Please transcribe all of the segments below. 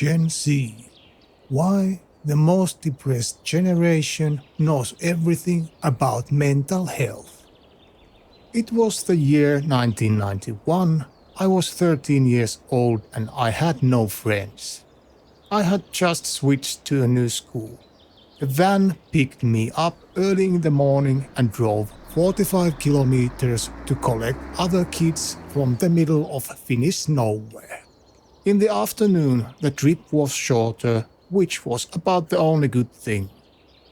Gen Z. Why the most depressed generation knows everything about mental health. It was the year 1991. I was 13 years old and I had no friends. I had just switched to a new school. The van picked me up early in the morning and drove 45 kilometers to collect other kids from the middle of Finnish nowhere. In the afternoon, the trip was shorter, which was about the only good thing.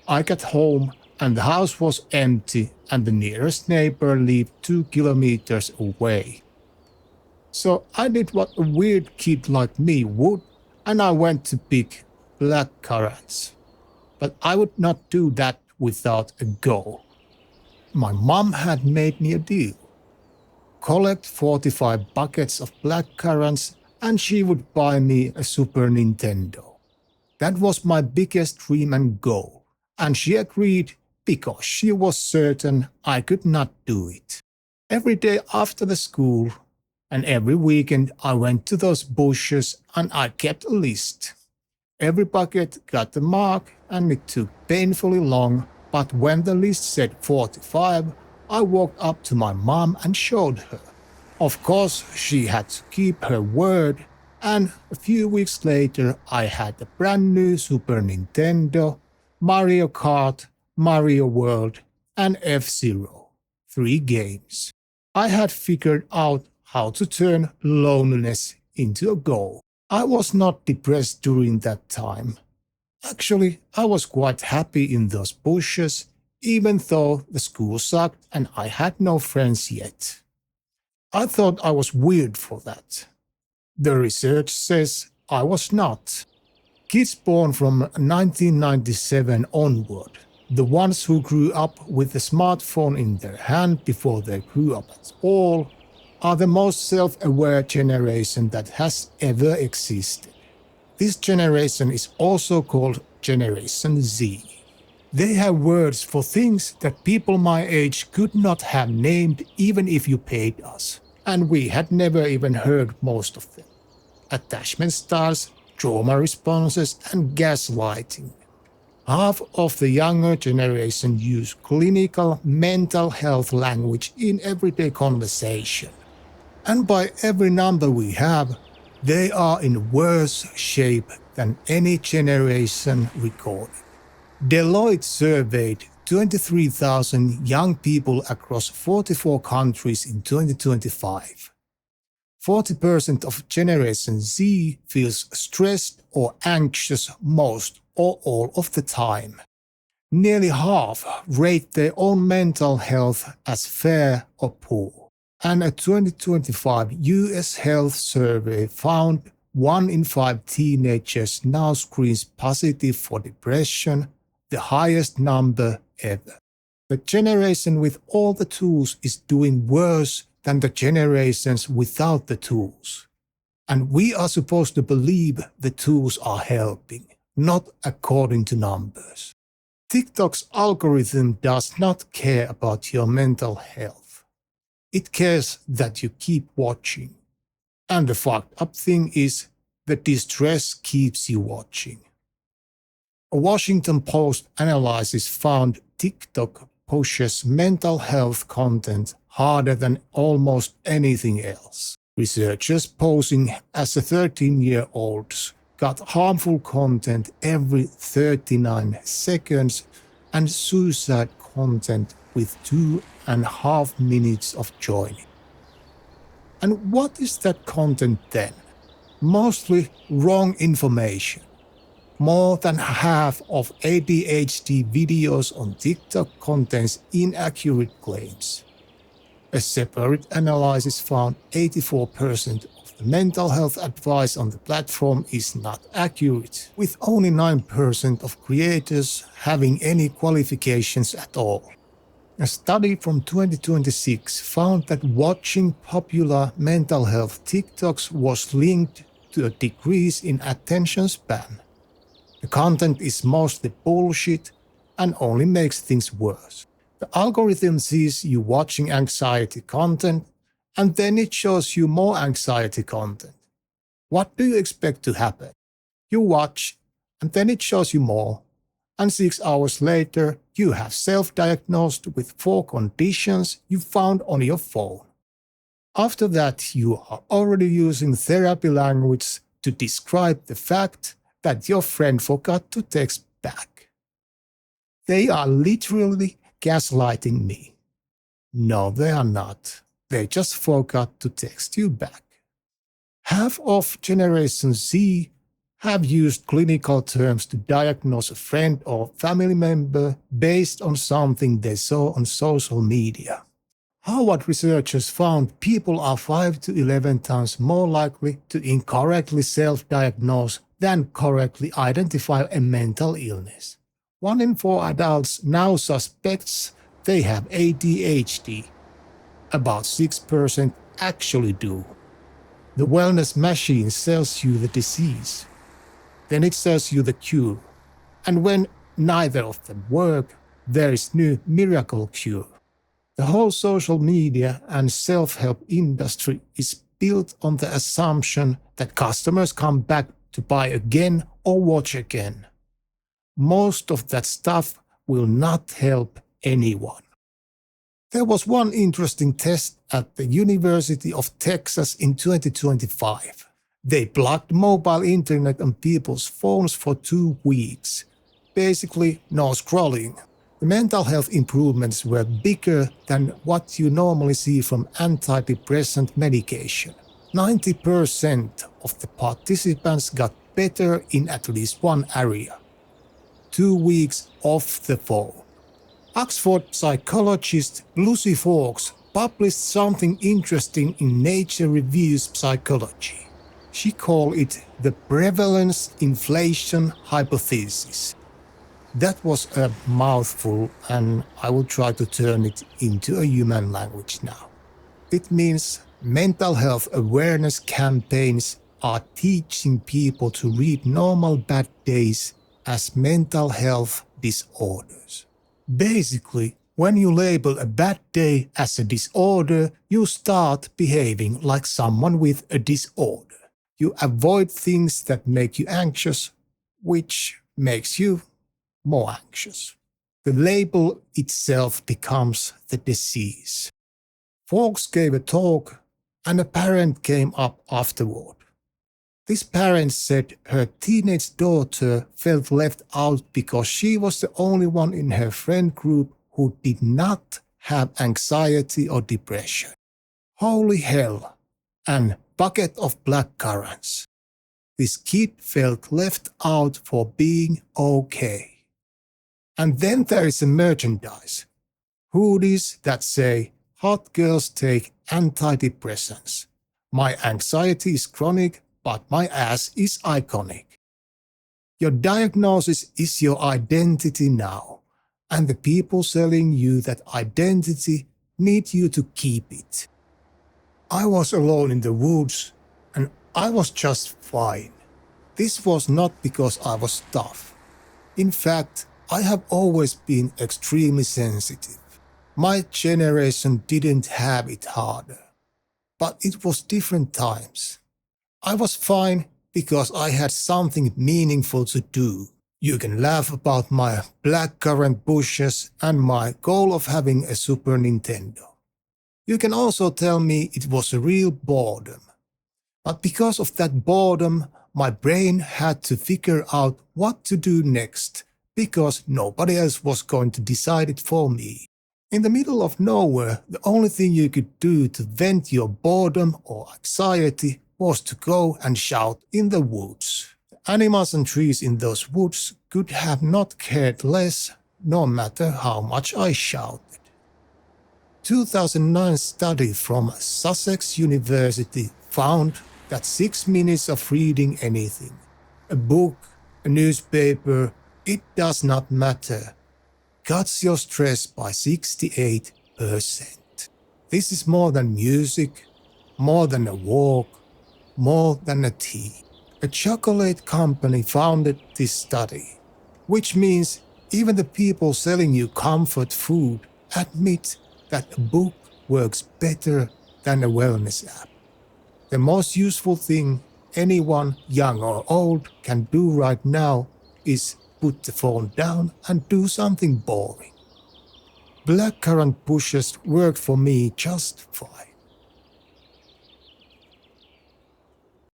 I got home and the house was empty and the nearest neighbor lived 2 kilometers away. So I did what a weird kid like me would, and I went to pick blackcurrants. But I would not do that without a goal. My mom had made me a deal. Collect 45 buckets of blackcurrants and she would buy me a Super Nintendo. That was my biggest dream and goal, and she agreed because she was certain I could not do it. Every day after the school and every weekend I went to those bushes and I kept a list. Every bucket got a mark and it took painfully long, but when the list said 45, I walked up to my mom and showed her. Of course, she had to keep her word, and a few weeks later I had a brand new Super Nintendo, Mario Kart, Mario World, and F-Zero. 3 games. I had figured out how to turn loneliness into a goal. I was not depressed during that time. Actually, I was quite happy in those bushes, even though the school sucked and I had no friends yet. I thought I was weird for that. The research says I was not. Kids born from 1997 onward, the ones who grew up with a smartphone in their hand before they grew up at all, are the most self-aware generation that has ever existed. This generation is also called Generation Z. They have words for things that people my age could not have named even if you paid us, and we had never even heard most of them. Attachment styles, trauma responses, and gaslighting. Half of the younger generation use clinical mental health language in everyday conversation. And by every number we have, they are in worse shape than any generation recorded. Deloitte surveyed 23,000 young people across 44 countries in 2025. 40% of Generation Z feels stressed or anxious most or all of the time. Nearly half rate their own mental health as fair or poor. And a 2025 US health survey found 1 in 5 teenagers now screens positive for depression, the highest number ever. The generation with all the tools is doing worse than the generations without the tools. And we are supposed to believe the tools are helping, not according to numbers. TikTok's algorithm does not care about your mental health. It cares that you keep watching. And the fucked up thing is, the distress keeps you watching. A Washington Post analysis found TikTok pushes mental health content harder than almost anything else. Researchers posing as a 13-year-olds got harmful content every 39 seconds and suicide content with 2.5 minutes of joining. And what is that content then? Mostly wrong information. More than half of ADHD videos on TikTok contains inaccurate claims. A separate analysis found 84% of the mental health advice on the platform is not accurate, with only 9% of creators having any qualifications at all. A study from 2026 found that watching popular mental health TikToks was linked to a decrease in attention span. The content is mostly bullshit and only makes things worse. The algorithm sees you watching anxiety content and then it shows you more anxiety content. What do you expect to happen? You watch, and then it shows you more. And 6 hours later, you have self-diagnosed with 4 conditions you found on your phone. After that, you are already using therapy language to describe the fact that your friend forgot to text back. They are literally gaslighting me. No, they are not. They just forgot to text you back. Half of Generation Z have used clinical terms to diagnose a friend or family member based on something they saw on social media. Harvard researchers found people are 5 to 11 times more likely to incorrectly self-diagnose than correctly identify a mental illness. 1 in 4 adults now suspects they have ADHD. About 6% actually do. The wellness machine sells you the disease. Then it sells you the cure. And when neither of them work, there is no miracle cure. The whole social media and self-help industry is built on the assumption that customers come back to buy again or watch again. Most of that stuff will not help anyone. There was one interesting test at the University of Texas in 2025. They plugged mobile internet on people's phones for 2 weeks. Basically, no scrolling. The mental health improvements were bigger than what you normally see from antidepressant medication. 90% of the participants got better in at least one area. 2 weeks off the phone. Oxford psychologist Lucy Foulkes published something interesting in Nature Reviews Psychology. She called it the prevalence inflation hypothesis. That was a mouthful, and I will try to turn it into a human language now. It means mental health awareness campaigns are teaching people to read normal bad days as mental health disorders. Basically, when you label a bad day as a disorder, you start behaving like someone with a disorder. You avoid things that make you anxious, which makes you more anxious. The label itself becomes the disease. Foulkes gave a talk, and a parent came up afterward. This parent said her teenage daughter felt left out because she was the only one in her friend group who did not have anxiety or depression. Holy hell, and bucket of blackcurrants. This kid felt left out for being okay. And then there is a merchandise. Hoodies that say, "Hot girls take antidepressants. My anxiety is chronic, but my ass is iconic." Your diagnosis is your identity now, and the people selling you that identity need you to keep it. I was alone in the woods, and I was just fine. This was not because I was tough. In fact, I have always been extremely sensitive. My generation didn't have it harder, but it was different times. I was fine because I had something meaningful to do. You can laugh about my blackcurrant bushes and my goal of having a Super Nintendo. You can also tell me it was a real boredom. But because of that boredom, my brain had to figure out what to do next, because nobody else was going to decide it for me. In the middle of nowhere, the only thing you could do to vent your boredom or anxiety was to go and shout in the woods. The animals and trees in those woods could have not cared less, no matter how much I shouted. 2009 study from Sussex University found that 6 minutes of reading anything, a book, a newspaper, it does not matter, cuts your stress by 68%. This is more than music, more than a walk, more than a tea. A chocolate company founded this study, which means even the people selling you comfort food admit that a book works better than a wellness app. The most useful thing anyone, young or old, can do right now is put the phone down and do something boring. Blackcurrant bushes worked for me just fine.